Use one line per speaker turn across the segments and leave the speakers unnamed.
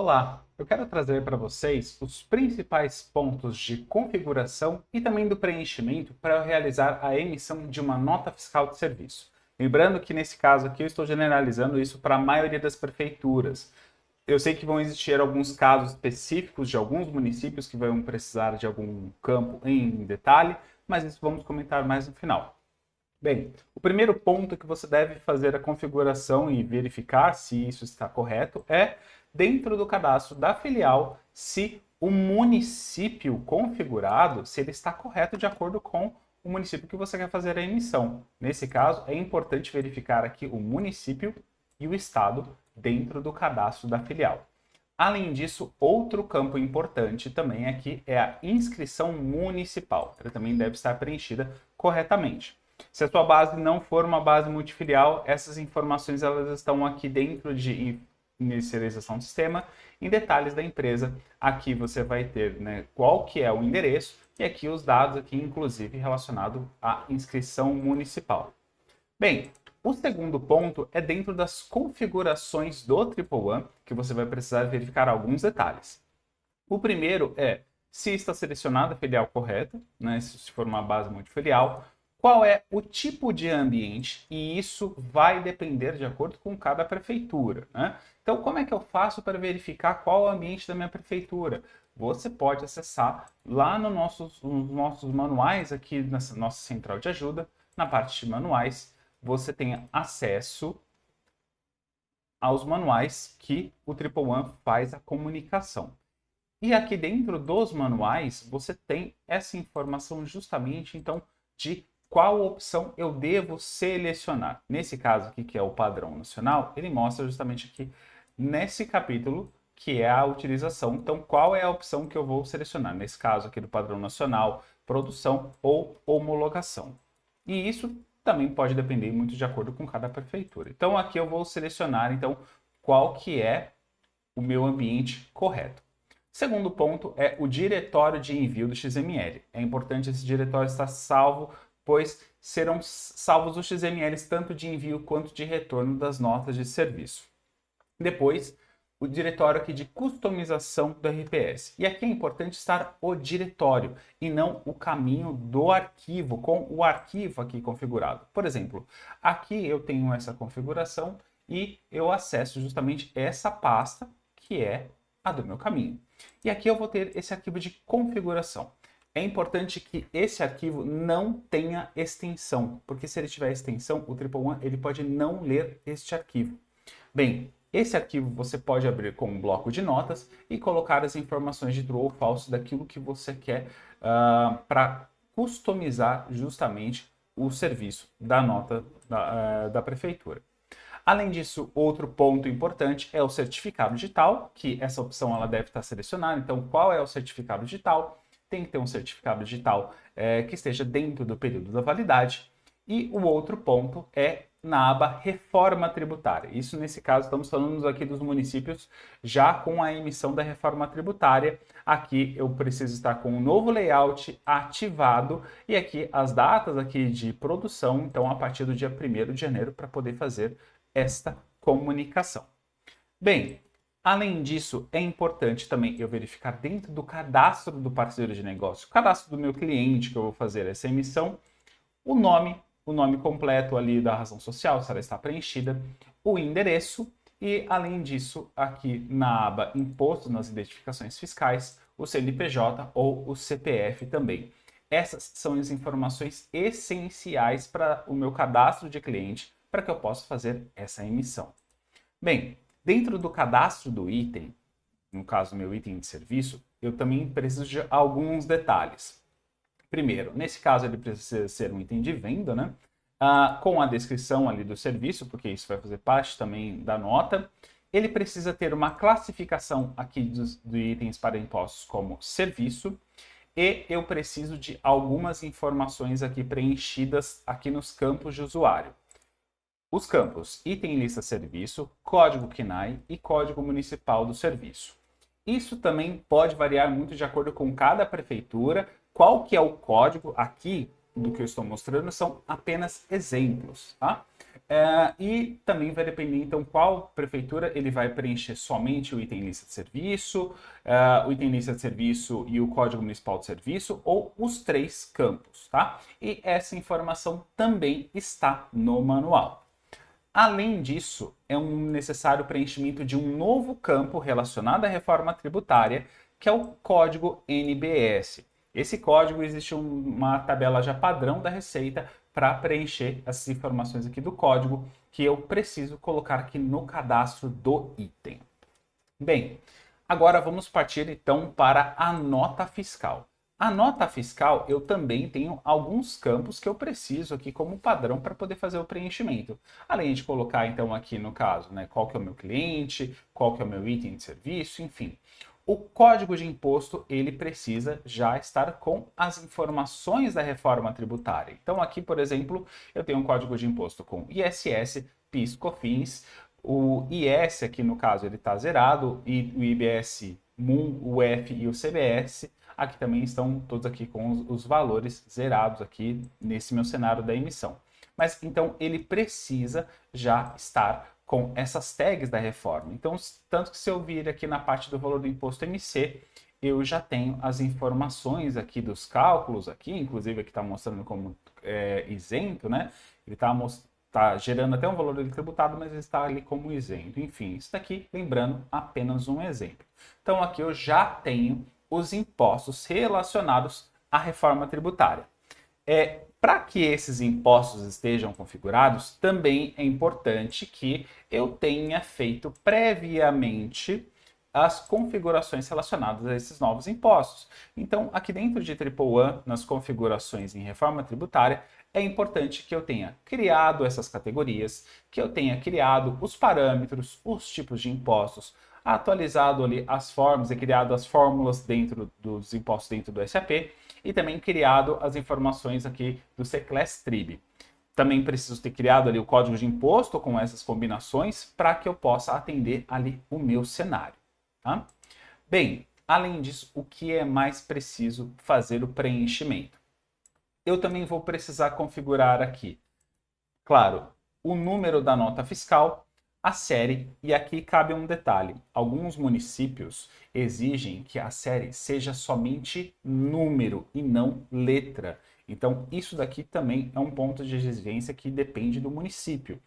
Olá, eu quero trazer para vocês os principais pontos de configuração e também do preenchimento para eu realizar a emissão de uma nota fiscal de serviço. Lembrando que nesse caso aqui eu estou generalizando isso para a maioria das prefeituras. Eu sei que vão existir alguns casos específicos de alguns municípios que vão precisar de algum campo em detalhe, mas isso vamos comentar mais no final. Bem, o primeiro ponto que você deve fazer a configuração e verificar se isso está correto é dentro do cadastro da filial se o município configurado, se ele está correto de acordo com o município que você quer fazer a emissão. Nesse caso, é importante verificar aqui o município e o estado dentro do cadastro da filial. Além disso, outro campo importante também aqui é a inscrição municipal. Ela também deve estar preenchida corretamente. Se a sua base não for uma base multifilial, essas informações elas estão aqui dentro de inicialização do sistema, em detalhes da empresa. Aqui você vai ter, qual que é o endereço e aqui os dados aqui, inclusive relacionado à inscrição municipal. Bem, o segundo ponto é dentro das configurações do Triple One, que você vai precisar verificar alguns detalhes. O primeiro é se está selecionada a filial correta, se for uma base multifilial, qual é o tipo de ambiente, e isso vai depender de acordo com cada prefeitura. Então, como é que eu faço para verificar qual é o ambiente da minha prefeitura? Você pode acessar lá nos nossos manuais, aqui na nossa central de ajuda, na parte de manuais, você tem acesso aos manuais que o Triple One faz a comunicação. E aqui dentro dos manuais, você tem essa informação justamente, então, de qual opção eu devo selecionar. Nesse caso aqui, que é o padrão nacional, ele mostra justamente aqui nesse capítulo, que é a utilização. Então, qual é a opção que eu vou selecionar? Nesse caso aqui do padrão nacional, produção ou homologação. E isso também pode depender muito de acordo com cada prefeitura. Então, aqui eu vou selecionar, então, qual que é o meu ambiente correto. Segundo ponto é o diretório de envio do XML. É importante esse diretório estar salvo, pois serão salvos os XMLs tanto de envio quanto de retorno das notas de serviço. Depois, o diretório aqui de customização do RPS. E aqui é importante estar o diretório e não o caminho do arquivo, com o arquivo aqui configurado. Por exemplo, aqui eu tenho essa configuração e eu acesso justamente essa pasta que é a do meu caminho. E aqui eu vou ter esse arquivo de configuração. É importante que esse arquivo não tenha extensão, porque se ele tiver extensão, o Triple One ele pode não ler este arquivo. Bem, esse arquivo você pode abrir com um bloco de notas e colocar as informações de true ou falso daquilo que você quer para customizar justamente o serviço da nota da prefeitura. Além disso, outro ponto importante é o certificado digital, que essa opção ela deve estar selecionada. Então, qual é o certificado digital? Tem que ter um certificado digital que esteja dentro do período da validade. E o outro ponto é na aba Reforma Tributária. Isso, nesse caso, estamos falando aqui dos municípios já com a emissão da reforma tributária. Aqui eu preciso estar com o novo layout ativado e aqui as datas aqui de produção, então a partir do dia 1º de janeiro, para poder fazer esta comunicação. Bem, além disso, é importante também eu verificar dentro do cadastro do parceiro de negócio, o cadastro do meu cliente que eu vou fazer essa emissão, o nome completo ali da razão social, se ela está preenchida, o endereço e, além disso, aqui na aba Imposto nas identificações fiscais, o CNPJ ou o CPF também. Essas são as informações essenciais para o meu cadastro de cliente, para que eu possa fazer essa emissão. Bem, dentro do cadastro do item, no caso meu item de serviço, eu também preciso de alguns detalhes. Primeiro, nesse caso ele precisa ser um item de venda, com a descrição ali do serviço, porque isso vai fazer parte também da nota. Ele precisa ter uma classificação aqui dos itens para impostos como serviço. E eu preciso de algumas informações aqui preenchidas aqui nos campos de usuário. Os campos item lista serviço, código CNAE e código municipal do serviço. Isso também pode variar muito de acordo com cada prefeitura. Qual que é o código aqui do que eu estou mostrando são apenas exemplos, tá? E também vai depender, então, qual prefeitura ele vai preencher somente o item lista de serviço, o item lista de serviço e o Código Municipal de Serviço, ou os três campos, tá? E essa informação também está no manual. Além disso, é um necessário preenchimento de um novo campo relacionado à reforma tributária, que é o código NBS. Esse código existe uma tabela já padrão da Receita para preencher essas informações aqui do código que eu preciso colocar aqui no cadastro do item. Bem, agora vamos partir então para a nota fiscal. A nota fiscal, eu também tenho alguns campos que eu preciso aqui como padrão para poder fazer o preenchimento. Além de colocar então aqui no caso, né, qual que é o meu cliente, qual que é o meu item de serviço, enfim. O código de imposto, ele precisa já estar com as informações da reforma tributária. Então aqui, por exemplo, eu tenho um código de imposto com ISS, PIS, COFINS, o IS aqui no caso ele está zerado, e o IBS, MUM, o F e o CBS aqui também estão todos aqui com os valores zerados aqui nesse meu cenário da emissão. Mas então ele precisa já estar com essas tags da reforma. Então, tanto que se eu vir aqui na parte do valor do imposto MC, eu já tenho as informações aqui dos cálculos aqui, inclusive aqui está mostrando como isento, né? Ele está gerando até um valor tributado, mas ele está ali como isento. Enfim, isso daqui, lembrando, apenas um exemplo. Então, aqui eu já tenho os impostos relacionados à reforma tributária. Para que esses impostos estejam configurados, também é importante que eu tenha feito previamente as configurações relacionadas a esses novos impostos. Então, aqui dentro de Triple One, nas configurações em reforma tributária, é importante que eu tenha criado essas categorias, que eu tenha criado os parâmetros, os tipos de impostos, atualizado ali as formas e criado as fórmulas dentro dos impostos dentro do SAP e também criado as informações aqui do C-Class Trib. Também preciso ter criado ali o código de imposto com essas combinações para que eu possa atender ali o meu cenário. Tá? Bem, além disso, o que é mais preciso fazer o preenchimento? Eu também vou precisar configurar aqui, claro, o número da nota fiscal, a série, e aqui cabe um detalhe. Alguns municípios exigem que a série seja somente número e não letra. Então, isso daqui também é um ponto de exigência que depende do município.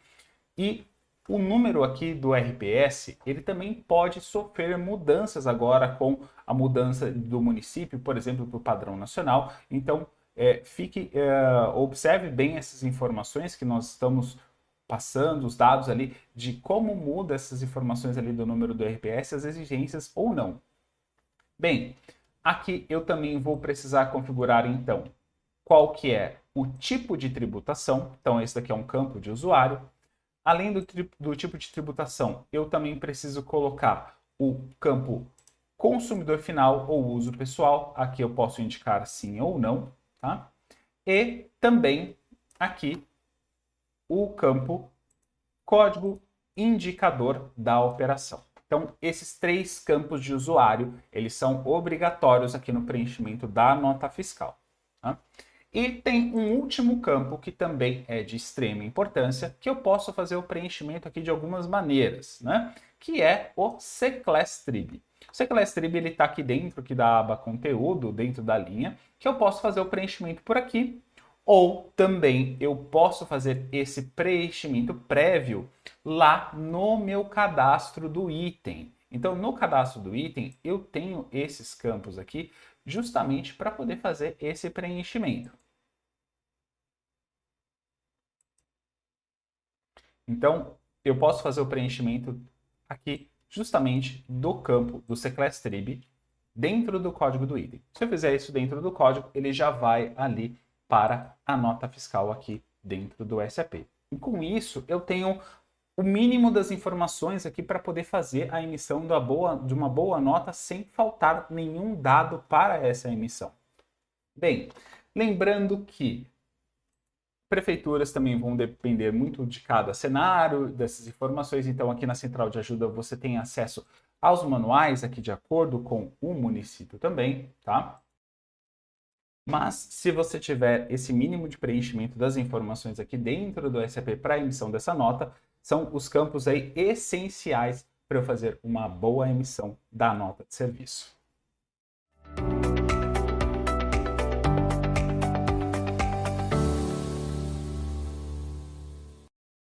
E o número aqui do RPS, ele também pode sofrer mudanças agora com a mudança do município, por exemplo, para o padrão nacional. Então, observe bem essas informações que nós estamos passando, os dados ali de como muda essas informações ali do número do RPS, as exigências ou não. Bem, aqui eu também vou precisar configurar então qual que é o tipo de tributação. Então esse daqui é um campo de usuário. Além do tipo de tributação, eu também preciso colocar o campo consumidor final ou uso pessoal. Aqui eu posso indicar sim ou não, tá? E também aqui o campo código indicador da operação. Então, esses três campos de usuário, eles são obrigatórios aqui no preenchimento da nota fiscal. Tá? E tem um último campo que também é de extrema importância, que eu posso fazer o preenchimento aqui de algumas maneiras, né? Que é o C-Class Trib. O C-Class Trib está aqui dentro aqui da aba conteúdo, dentro da linha, que eu posso fazer o preenchimento por aqui, ou também eu posso fazer esse preenchimento prévio lá no meu cadastro do item. Então, no cadastro do item, eu tenho esses campos aqui justamente para poder fazer esse preenchimento. Então, eu posso fazer o preenchimento aqui justamente do campo do C-Class Trib dentro do código do item. Se eu fizer isso dentro do código, ele já vai ali para a nota fiscal aqui dentro do SAP. E com isso, eu tenho o mínimo das informações aqui para poder fazer a emissão de uma boa nota sem faltar nenhum dado para essa emissão. Bem, lembrando que prefeituras também vão depender muito de cada cenário, dessas informações. Então, aqui na central de ajuda você tem acesso aos manuais aqui de acordo com o município também, tá? Mas se você tiver esse mínimo de preenchimento das informações aqui dentro do SAP para a emissão dessa nota, são os campos aí essenciais para eu fazer uma boa emissão da nota de serviço.